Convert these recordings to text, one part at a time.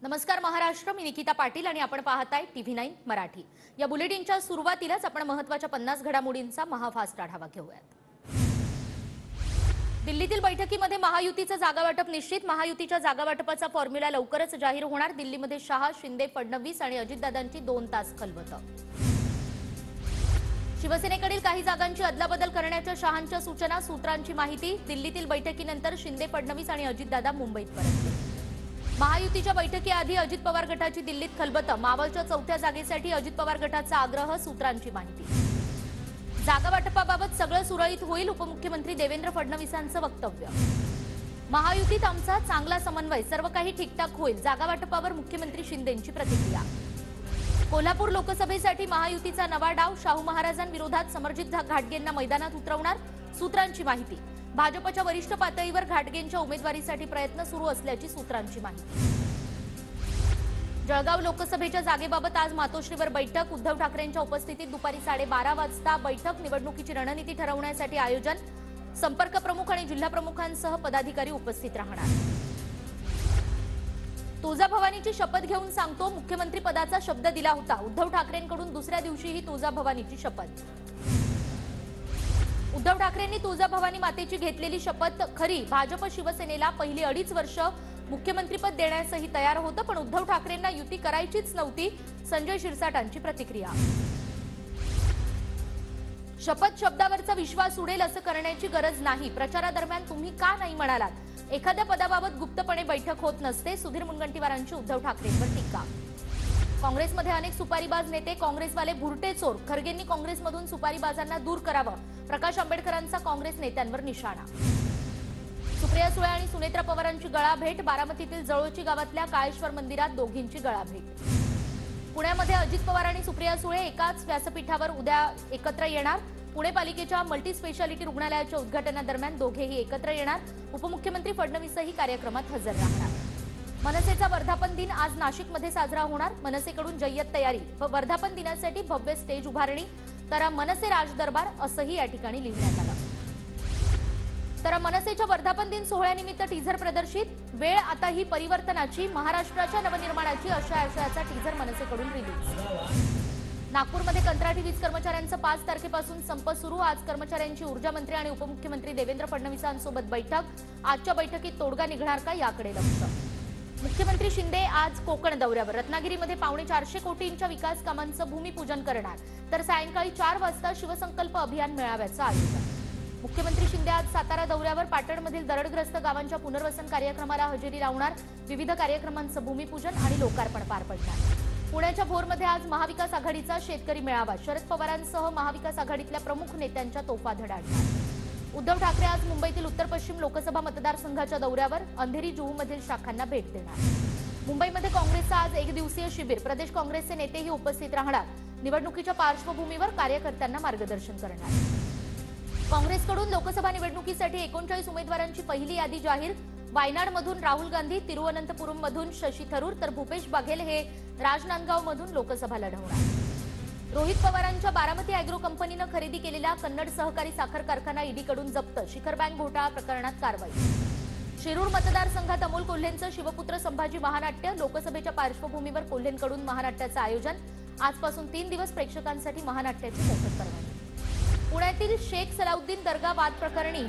नमस्कार महाराष्ट्र, मी निकिता पाटील आणि आपण पाहताय TV9 मराठी। या बुलेटिनच्या सुरुवातीलाच आपण महत्त्वाच्या 50 घडामोडींचा महाफास्ट आढावा घेऊयात। दिल्लीतील बैठकीमध्ये महायुतीचं जागावाटप निश्चित। महायुतीच्या जागावाटपाचा फॉर्म्युला लवकरच जाहीर होणार। दिल्लीमध्ये शहा, शिंदे, फडणवीस आणि अजितदादांची 2 तास खलबतं। शिवसेनेकडील काही जागांची अदलाबदल करण्याच्या शहांच्या सूचना, सूत्रांची माहिती। दिल्लीतील बैठकीनंतर शिंदे, फडणवीस आणि अजितदादा मुंबईत परतले। महायुतीच्या बैठकीआधी अजित पवार गटाची दिल्लीत खलबतं। मावळच्या 4थ्या जागेसाठी अजित पवार गटाचा आग्रह, सूत्रांची माहिती। जागा वाटपाबाबत सगळं सुरळीत होईल, उपमुख्यमंत्री देवेंद्र फडणवीसांचं वक्तव्य। महायुतीत आमचा चांगला समन्वय, सर्व काही ठीकठाक होईल, जागा वाटपावर मुख्यमंत्री शिंदेंची प्रतिक्रिया। कोल्हापूर लोकसभेसाठी महायुतीचा नवा डाव, शाहू महाराजांविरोधात समरजित घाटगेंना मैदानात उतरवणार, सूत्रांची माहिती। भाजपच्या वरिष्ठ पातळीवर घाटगेंच्या उमेदवारीसाठी प्रयत्न सुरू असल्याची सूत्रांची माहिती। जळगाव लोकसभेच्या जागेबाबत आज मातोश्रीवर बैठक, उद्धव ठाकरेंच्या उपस्थितीत दुपारी 12:30 वाजता बैठक। निवडणुकीची रणनीती ठरवण्यासाठी आयोजन, संपर्क प्रमुख आणि जिल्हा प्रमुखांसह पदाधिकारी उपस्थित राहणार। तुळजाभवानीची शपथ घेऊन सांगतो, मुख्यमंत्री पदाचा शब्द दिला होता। उद्धव ठाकरेंकडून दुसऱ्या दिवशीही तुळजाभवानीची शपथ। उद्धव ठाकरेंनी तुळजाभवानी मातेची घेतलेली शपथ खरी, भाजप शिवसेनेला पहिली 2.5 वर्ष मुख्यमंत्रीपद देण्यासही तयार होतं, पण उद्धव ठाकरेंना युती करायचीच नव्हती, संजय शिरसाटांची प्रतिक्रिया। शपथ शब्दावरचा विश्वास उडेल असं करण्याची गरज नाही, प्रचारादरम्यान तुम्ही का नाही म्हणालात? एखाद्या पदाबाबत गुप्तपणे बैठक होत नसते, सुधीर मुनगंटीवारांची उद्धव ठाकरेंवर टीका। काँग्रेसमध्ये अनेक सुपारीबाज नेते, काँग्रेसवाले भुरटे चोर, खरगेंनी काँग्रेसमधून सुपारीबाजांना दूर करावं, प्रकाश आंबेडकरांचा काँग्रेस नेत्यांवर निशाणा। सुप्रिया सुळे आणि सुनेत्रा पवारांची गळाभेट, बारामतीतील जळोची गावातल्या काळेश्वर मंदिरात दोघींची गळाभेट। पुण्यामध्ये अजित पवार आणि सुप्रिया सुळे एकाच व्यासपीठावर उद्या एकत्र येणार। पुणे पालिकेच्या मल्टी स्पेशालिटी रुग्णालयाच्या उद्घाटनादरम्यान दोघेही एकत्र येणार। उपमुख्यमंत्री फडणवीसही कार्यक्रमात हजर राहणार। मनसेचा वर्धापन दिन आज नाशिकमध्ये साजरा होणार, मनसेकडून जय्यत तयारी, वर्धापन दिनासाठी भव्य स्टेज उभारणी, तर मनसे राजदरबार असंही या ठिकाणी लिहिण्यात आलं। तर मनसेच्या वर्धापन दिन सोहळ्यानिमित्त टीझर प्रदर्शित, वेळ आता ही परिवर्तनाची, महाराष्ट्राच्या नवनिर्माणाची अशा आशयाचा टीझर मनसेकडून रिलीज। नागपूरमध्ये कंत्राटी वीज कर्मचाऱ्यांचा 5 तारखेपासून संप सुरू, आज कर्मचाऱ्यांची ऊर्जा मंत्री आणि उपमुख्यमंत्री देवेंद्र फडणवीसांसोबत बैठक, आजच्या बैठकीत तोडगा निघणार का याकडे लक्ष। मुख्यमंत्री शिंदे आज कोकण दौऱ्यावर, रत्नागिरीमध्ये 450 कोटींच्या विकास कामांचं भूमिपूजन करणार, तर सायंकाळी 4 वाजता शिवसंकल्प अभियान मेळाव्याचं आयोजन। मुख्यमंत्री शिंदे आज सातारा दौऱ्यावर, पाटणमधील दरडग्रस्त गावांच्या पुनर्वसन कार्यक्रमाला हजेरी लावणार, विविध कार्यक्रमांचं भूमिपूजन आणि लोकार्पण पार पडणार। पुण्याच्या भोरमध्ये आज महाविकास आघाडीचा शेतकरी मेळावा, शरद पवारांसह महाविकास आघाडीतल्या प्रमुख नेत्यांच्या तोफा धडाडणार। उद्धव ठाकरे आज मुंबईतील उत्तर पश्चिम लोकसभा मतदारसंघाच्या दौऱ्यावर, अंधेरी जुहूमधील शाखांना भेट देणार। मुंबईमध्ये काँग्रेसचं आज 1 दिवसीय शिबिर, प्रदेश काँग्रेसचे नेतेही उपस्थित राहणार, निवडणुकीच्या पार्श्वभूमीवर कार्यकर्त्यांना मार्गदर्शन करणार। काँग्रेसकडून लोकसभा निवडणुकीसाठी 39 उमेदवारांची पहिली यादी जाहीर, वायनाडमधून राहुल गांधी, तिरुवनंतपुरममधून शशी थरूर, तर भूपेश बघेल हे राजनांदगावमधून लोकसभा लढवणार। रोहित पवारांच्या बारामती अॅग्रो कंपनीनं खरेदी केलेला कन्नड सहकारी साखर कारखाना ईडीकडून जप्त, शिखर बँक घोटाळा प्रकरणात कारवाई। शिरूर मतदारसंघात अमोल कोल्हेंचं शिवपुत्र संभाजी महानाट्य, लोकसभेच्या पार्श्वभूमीवर कोल्हेंकडून महानाट्याचं आयोजन, आजपासून 3 दिवस प्रेक्षकांसाठी महानाट्याची मोफत परवानगी। पुण्यातील शेख सलाउद्दीन दर्गा वाद प्रकरणी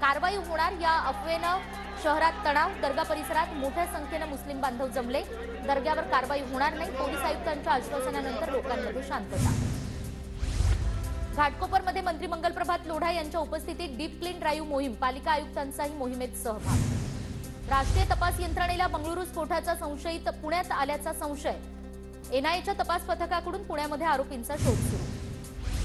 कारवाई होणार, या अफवेनं शहरात तणाव, दर्गा परिसरात मोठ्या संख्येनं मुस्लिम बांधव जमले, दर्ग्यावर कारवाई होणार नाही, पोलीस आयुक्तांच्या आश्वासनानंतर लोकांमध्ये शांतता। घाटकोपरमध्ये मंत्री मंगलप्रभात लोढा यांच्या उपस्थितीत डीप क्लीन ड्राईव्ह मोहीम, पालिका आयुक्तांचाही मोहिमेत सहभाग। राष्ट्रीय तपास यंत्रणेला बंगळुरू स्फोटाचा संशयित पुण्यात आल्याचा संशय, एनआयएच्या तपास पथकाकडून पुण्यामध्ये आरोपींचा शोध सुरू।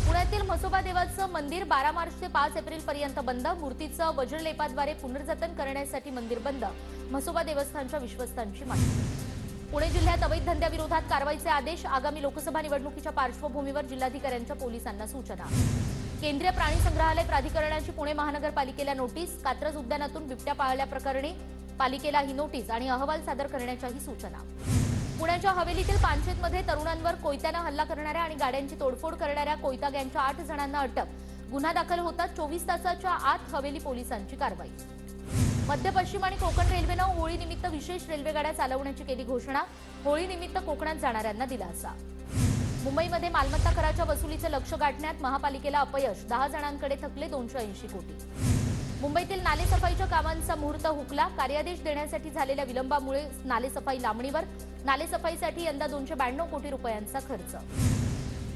पुण्यातील म्हसोबा देवाचं मंदिर 12 मार्च ते 5 एप्रिल पर्यंत बंद, मूर्तीचं वज्रलेपाद्वारे पुनर्जतन करण्यासाठी मंदिर बंद, म्हसोबा देवस्थानच्या विश्वस्तांची माहिती। पुणे जिल्ह्यात अवैध धंद्याविरोधात कारवाईचे आदेश, आगामी लोकसभा निवडणुकीच्या पार्श्वभूमीवर जिल्हाधिकाऱ्यांच्या पोलिसांना सूचना। केंद्रीय प्राणी संग्रहालय प्राधिकरणाची पुणे महानगरपालिकेला नोटीस, कात्रज उद्यानातून बिबट्या पाळल्याप्रकरणी पालिकेला ही नोटीस आणि अहवाल सादर करण्याच्याही सूचना। पुण्याच्या हवेलीतील पानशेतमध्ये तरुणांवर कोयत्यानं हल्ला करणाऱ्या आणि गाड्यांची तोडफोड करणाऱ्या कोयता गँगच्या 8 जणांना अटक, गुन्हा दाखल होताच 24 तासाच्या आत हवेली पोलिसांची कारवाई। मध्य पश्चिम आणि कोकण रेल्वेनं होळीनिमित्त विशेष रेल्वेगाड्या चालवण्याची केली घोषणा. होळीनिमित्त कोकणात जाणाऱ्यांना दिलासा. मुंबईमध्ये मालमत्ता कराच्या वसुलीचे लक्ष्य गाठण्यात महापालिकेला अपयश. 10 जणांकडे थकले 280 कोटी. मुंबईतील नालेसफाईच्या कामांचा मुहूर्त हुकला. कार्यादेश देण्यासाठी झालेल्या विलंबामुळे नालेसफाई लांबणीवर. नालेसफाईसाठी यंदा 292 कोटी रुपयांचा खर्च.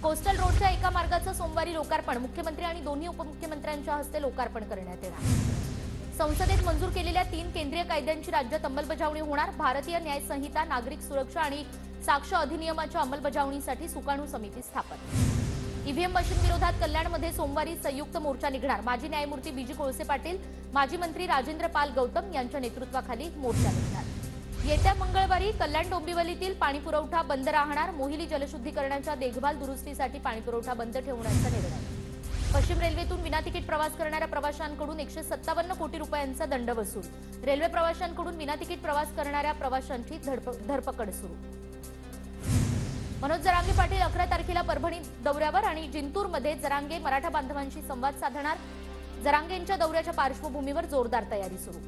कोस्टल रोडच्या एका मार्गाचं सोमवारी लोकार्पण. मुख्यमंत्री आणि दोन्ही उपमुख्यमंत्र्यांच्या हस्ते लोकार्पण करण्यात येणार. संसदेत मंजूर केलेल्या 3 केंद्रीय कायद्यांची राज्यात अंमलबजावणी होणार. भारतीय न्याय संहिता, नागरिक सुरक्षा आणि साक्ष अधिनियमाच्या अंमलबजावणीसाठी सुकाणू समिती स्थापन. ईव्हीएम मशीन विरोधात कल्याणमध्ये सोमवारी संयुक्त मोर्चा निघणार. माजी न्यायमूर्ती बीजी कोळसे पाटील, माजी मंत्री राजेंद्र पाल गौतम यांच्या नेतृत्वाखाली मोर्चा निघणार. येत्या मंगळवारी कल्याण डोंबिवलीतील पाणीपुरवठा बंद राहणार. मोहिली जलशुद्धीकरणाच्या देखभाल दुरुस्तीसाठी पाणीपुरवठा बंद ठेवण्याचा निर्णय. पश्चिम रेल्वेतून विनातिकीट प्रवास करणाऱ्या प्रवाशांकडून 157 कोटी रुपयांचा दंड वसूल. रेल्वे प्रवाशांकडून विनातिकीट प्रवास करणाऱ्या प्रवाशांची धरपकड सुरू. मनोज जरांगे पाटील 11 तारखेला परभणी दौऱ्यावर आणि जिंतूरमध्ये जरांगे मराठा बांधवांशी संवाद साधणार. जरांगेंच्या दौऱ्याच्या पार्श्वभूमीवर जोरदार तयारी सुरू.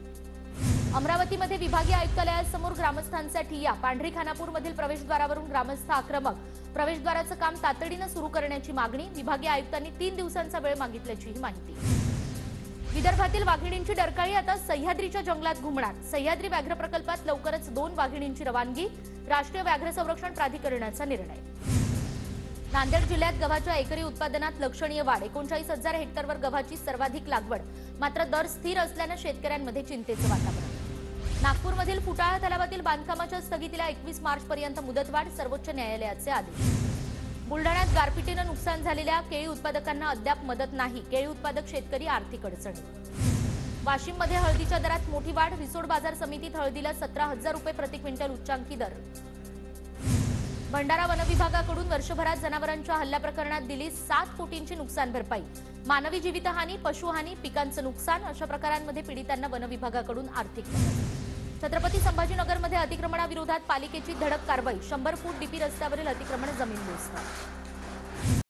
अमरावतीमध्ये विभागीय आयुक्तालयासमोर ग्रामस्थांचा ठिय्या. पांढरी खानापूरमधील प्रवेशद्वारावरून ग्रामस्थ आक्रमक. प्रवेशद्वाराचं काम तातडीनं सुरू करण्याची मागणी. विभागीय आयुक्तांनी 3 दिवसांचा वेळ मागितल्याचीही माहिती. विदर्भातील वाघिणींची डरकाळी आता सह्याद्रीच्या जंगलात घुमणार. सह्याद्री व्याघ्र प्रकल्पात लवकरच 2 वाघिणींची रवानगी. राष्ट्रीय व्याघ्र संरक्षण प्राधिकरणाचा निर्णय. नांदेड जिल्ह्यात गव्हाच्या एकरी उत्पादनात लक्षणीय वाढ. 39,000 हेक्टरवर गव्हाची सर्वाधिक लागवड. मात्र दर स्थिर असल्यानं शेतकऱ्यांमध्ये चिंतेचं वातावरण. नागपूरमधील फुटाळा तलावातील बांधकामाच्या स्थगितीला 21 मार्चपर्यंत मुदतवाढ. सर्वोच्च न्यायालयाचे आदेश. बुलढाण्यात गारपिटीनं नुकसान झालेल्या केळी उत्पादकांना अद्याप मदत नाही. केळी उत्पादक शेतकरी आर्थिक अडचणी. वाशिममध्ये हळदीच्या दरात मोठी वाढ. रिसोड बाजार समितीत हळदीला 17,000 रुपये प्रति क्विंटल उच्चांकी दर. भंडारा वनविभागाकडून वर्षभरात जनावरांच्या हल्ल्या प्रकरणात दिली 7 कोटींची नुकसान भरपाई. मानवी जीवितहानी, पशुहानी, पिकांचं नुकसान अशा प्रकारांमध्ये पीडितांना वनविभागाकडून आर्थिक मदत. छत्रपती संभाजीनगरमध्ये अतिक्रमणाविरोधात पालिकेची धडक कारवाई. 100 फूट डीपी रस्त्यावरील अतिक्रमण जमीनदोस्त.